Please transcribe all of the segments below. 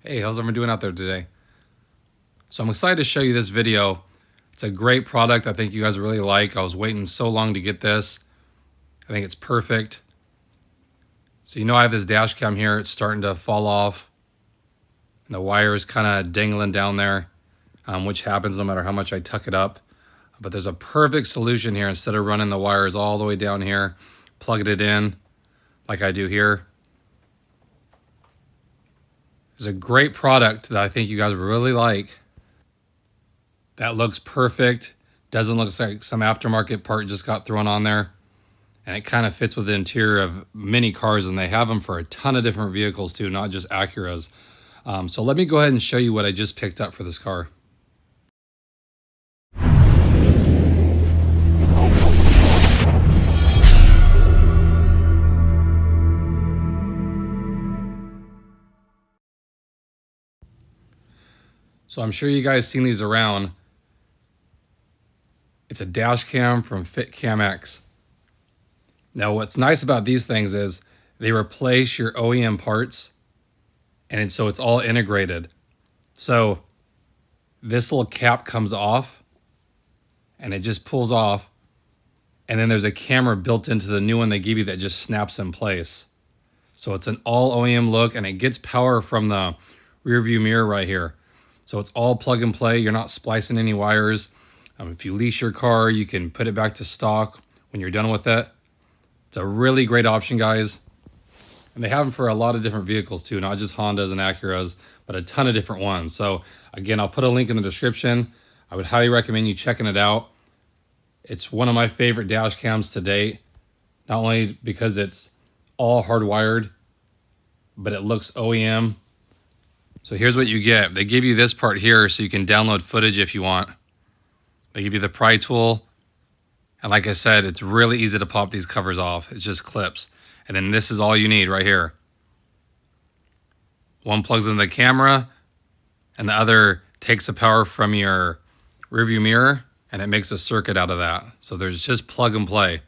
Hey, how's everyone doing out there today? So I'm excited to show you this video. It's a great product I think you guys really like. I was waiting so long to get this. I think it's perfect. So I have this dash cam here. It's starting to fall off. And the wire is kind of dangling down there, which happens no matter how much I tuck it up. But there's a perfect solution here. Instead of running the wires all the way down here, plugging it in like I do here. It's a great product that I think you guys really like. That looks perfect. Doesn't look like some aftermarket part just got thrown on there. And it kind of fits with the interior of many cars, and they have them for a ton of different vehicles too, not just Acuras. So let me go ahead and show you what I just picked up for this car. So I'm sure you guys seen these around. It's a dash cam from Fitcamx. Now what's nice about these things is they replace your OEM parts, and so it's all integrated. So this little cap comes off and it just pulls off, and then there's a camera built into the new one they give you that just snaps in place. So it's an all OEM look, and it gets power from the rear view mirror right here. So it's all plug and play. You're not splicing any wires. If you lease your car, you can put it back to stock when you're done with it. It's a really great option, guys. And they have them for a lot of different vehicles too, not just Hondas and Acuras, but a ton of different ones. So again, I'll put a link in the description. I would highly recommend you checking it out. It's one of my favorite dash cams to date, not only because it's all hardwired, but it looks OEM. So here's what you get. They give you this part here so you can download footage if you want. They give you the pry tool. And like I said, it's really easy to pop these covers off. It's just clips. And then this is all you need right here. One plugs into the camera, and the other takes the power from your rearview mirror, and it makes a circuit out of that. So there's just plug and play.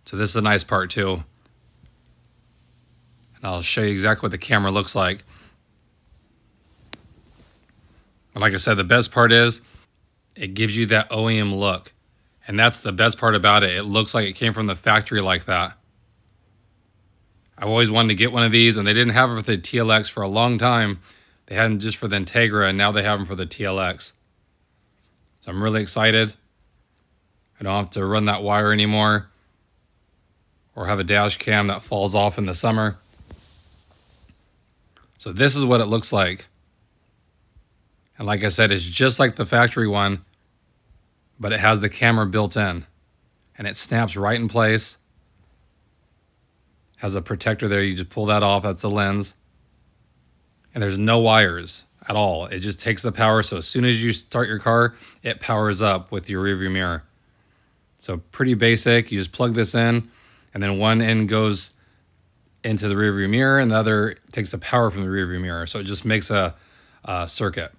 So this is a nice part too. And I'll show you exactly what the camera looks like. And like I said, the best part is it gives you that OEM look. And that's the best part about it. It looks like it came from the factory like that. I've always wanted to get one of these, and they didn't have it for the TLX for a long time. They had them just for the Integra, and now they have them for the TLX. So I'm really excited. I don't have to run that wire anymore or have a dash cam that falls off in the summer. So this is what it looks like. And like I said, it's just like the factory one, but it has the camera built in, and it snaps right in place. Has a protector there. You just pull that off. That's the lens. And there's no wires at all. It just takes the power. So as soon as you start your car, it powers up with your rearview mirror. So pretty basic. You just plug this in, and then one end goes into the rearview mirror, and the other takes the power from the rearview mirror. So it just makes a circuit.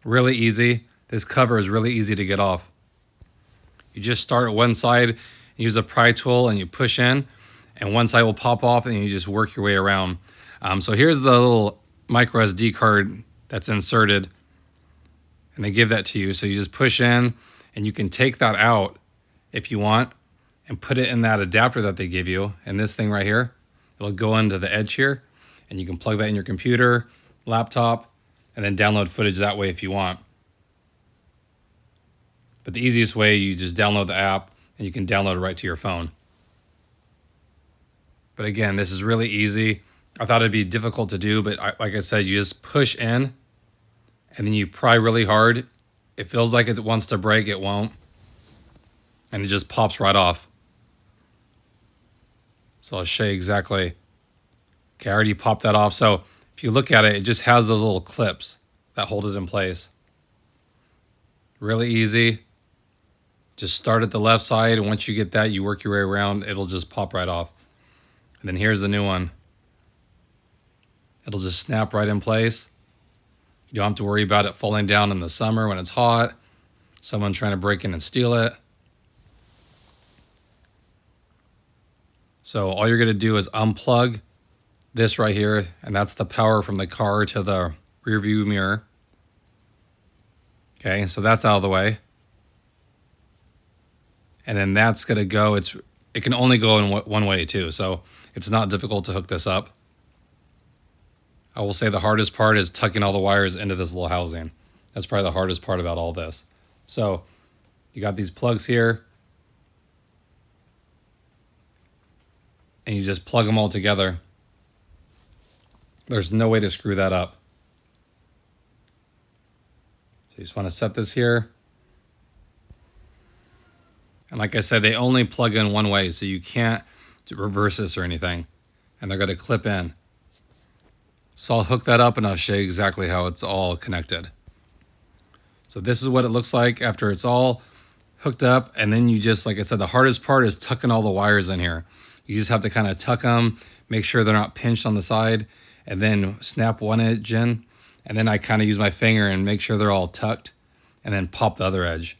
Really easy. This cover is really easy to get off. You just start at one side, use a pry tool, and you push in, and one side will pop off, and you just work your way around. So here's the little micro SD card that's inserted, and they give that to you. So you just push in, and you can take that out if you want and put it in that adapter that they give you. And this thing right here, it'll go into the edge here, and you can plug that in your computer, laptop, and then download footage that way if you want. But the easiest way, you just download the app, and you can download it right to your phone. But again, this is really easy. I thought it'd be difficult to do, but like I said, you just push in, and then you pry really hard. It feels like it wants to break, it won't. And it just pops right off. So I'll show you exactly. Okay, I already popped that off. So if you look at it, it just has those little clips that hold it in place. Really easy. Just start at the left side, and once you get that, you work your way around, it'll just pop right off. And then here's the new one. It'll just snap right in place. You don't have to worry about it falling down in the summer when it's hot, someone trying to break in and steal it. So all you're going to do is unplug this right here, and that's the power from the car to the rear view mirror. Okay, so that's out of the way. And then that's gonna go, it can only go in one way too, so it's not difficult to hook this up. I will say the hardest part is tucking all the wires into this little housing. That's probably the hardest part about all this. So you got these plugs here, and you just plug them all together. There's no way to screw that up. So you just want to set this here. And like I said, they only plug in one way, so you can't reverse this or anything. And they're going to clip in. So I'll hook that up and I'll show you exactly how it's all connected. So this is what it looks like after it's all hooked up. And then you just, like I said, the hardest part is tucking all the wires in here. You just have to kind of tuck them, make sure they're not pinched on the side, and then snap one edge in. And then I kind of use my finger and make sure they're all tucked, and then pop the other edge.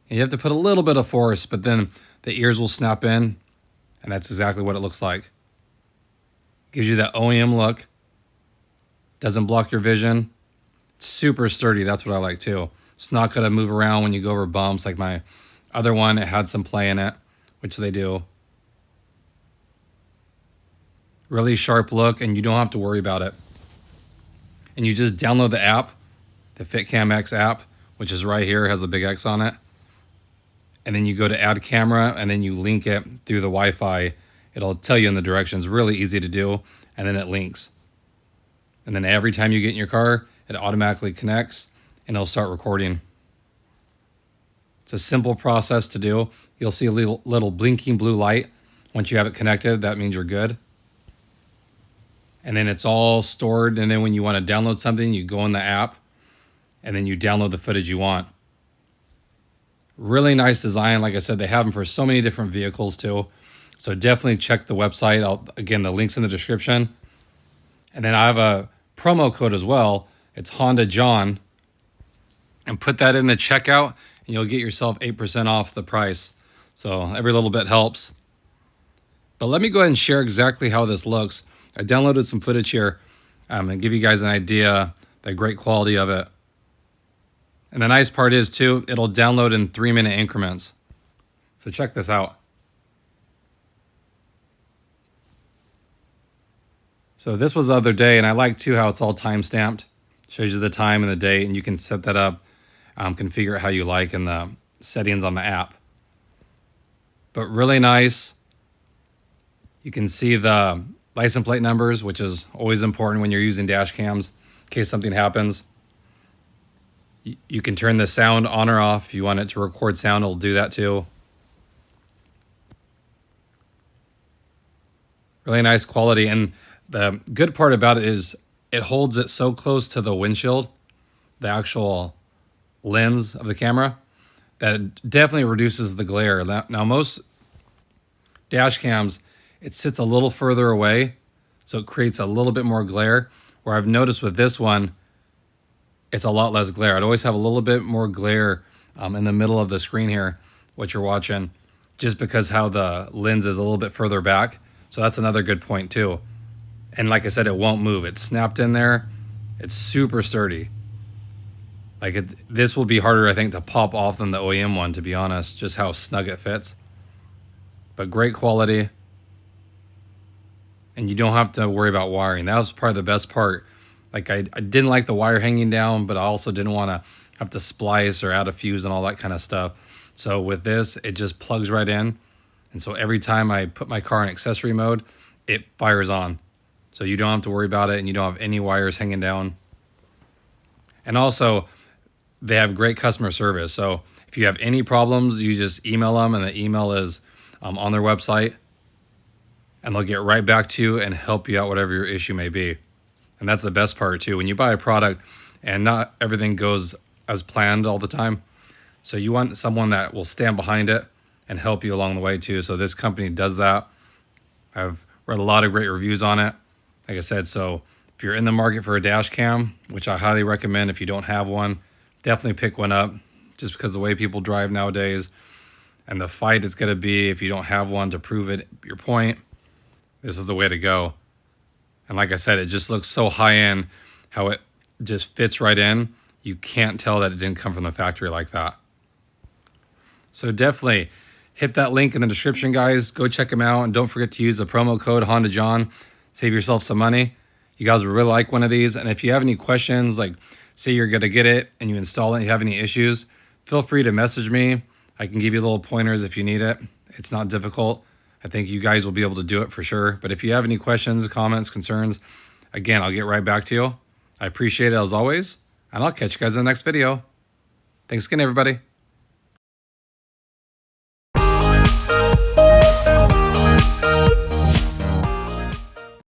And you have to put a little bit of force, but then the ears will snap in, and that's exactly what it looks like. Gives you that OEM look. Doesn't block your vision. Super sturdy, that's what I like too. It's not gonna move around when you go over bumps like my other one. It had some play in it, which they do. Really sharp look, and you don't have to worry about it. And you just download the app, the Fitcamx app, which is right here, has a big X on it. And then you go to add camera, and then you link it through the Wi-Fi. It'll tell you in the directions, really easy to do, and then it links. And then every time you get in your car, it automatically connects and it'll start recording. It's a simple process to do. You'll see a little blinking blue light. Once you have it connected, that means you're good. And then it's all stored. And then when you want to download something, you go in the app and then you download the footage you want. Really nice design. Like I said, they have them for so many different vehicles too. So definitely check the website. Again, the link's in the description. And then I have a promo code as well. It's Honda John. And put that in the checkout and you'll get yourself 8% off the price. So every little bit helps. But let me go ahead and share exactly how this looks. I downloaded some footage here and give you guys an idea, the great quality of it. And the nice part is too, it'll download in 3-minute increments. So check this out. So this was the other day, and I like too how it's all time stamped. Shows you the time and the date, and you can set that up, configure it how you like in the settings on the app. But really nice. You can see the license plate numbers, which is always important when you're using dash cams in case something happens. You can turn the sound on or off. If you want it to record sound, it'll do that too. Really nice quality. And the good part about it is it holds it so close to the windshield, the actual lens of the camera, that it definitely reduces the glare. Now most dash cams, it sits a little further away, so it creates a little bit more glare. Where I've noticed with this one, it's a lot less glare. I'd always have a little bit more glare in the middle of the screen here, what you're watching, just because how the lens is a little bit further back. So that's another good point too. And like I said, it won't move. It's snapped in there. It's super sturdy. Like this will be harder, I think, to pop off than the OEM one, to be honest, just how snug it fits. But great quality. And you don't have to worry about wiring. That was probably the best part. Like I didn't like the wire hanging down, but I also didn't want to have to splice or add a fuse and all that kind of stuff. So with this, it just plugs right in. And so every time I put my car in accessory mode, it fires on. So you don't have to worry about it and you don't have any wires hanging down. And also, they have great customer service. So if you have any problems, you just email them, and the email is on their website. And they'll get right back to you and help you out whatever your issue may be. And that's the best part too. When you buy a product and not everything goes as planned all the time. So you want someone that will stand behind it and help you along the way too. So this company does that. I've read a lot of great reviews on it. Like I said, so if you're in the market for a dash cam, which I highly recommend if you don't have one, definitely pick one up, just because the way people drive nowadays and the fight is going to be if you don't have one to prove it, your point, this is the way to go. And like I said, it just looks so high end how it just fits right in. You can't tell that it didn't come from the factory like that. So definitely hit that link in the description, guys. Go check them out. And don't forget to use the promo code HondaJohn. Save yourself some money. You guys will really like one of these. And if you have any questions, like say you're going to get it and you install it and you have any issues, feel free to message me. I can give you little pointers if you need it. It's not difficult. I think you guys will be able to do it for sure. But if you have any questions, comments, concerns, again, I'll get right back to you. I appreciate it as always. And I'll catch you guys in the next video. Thanks again, everybody.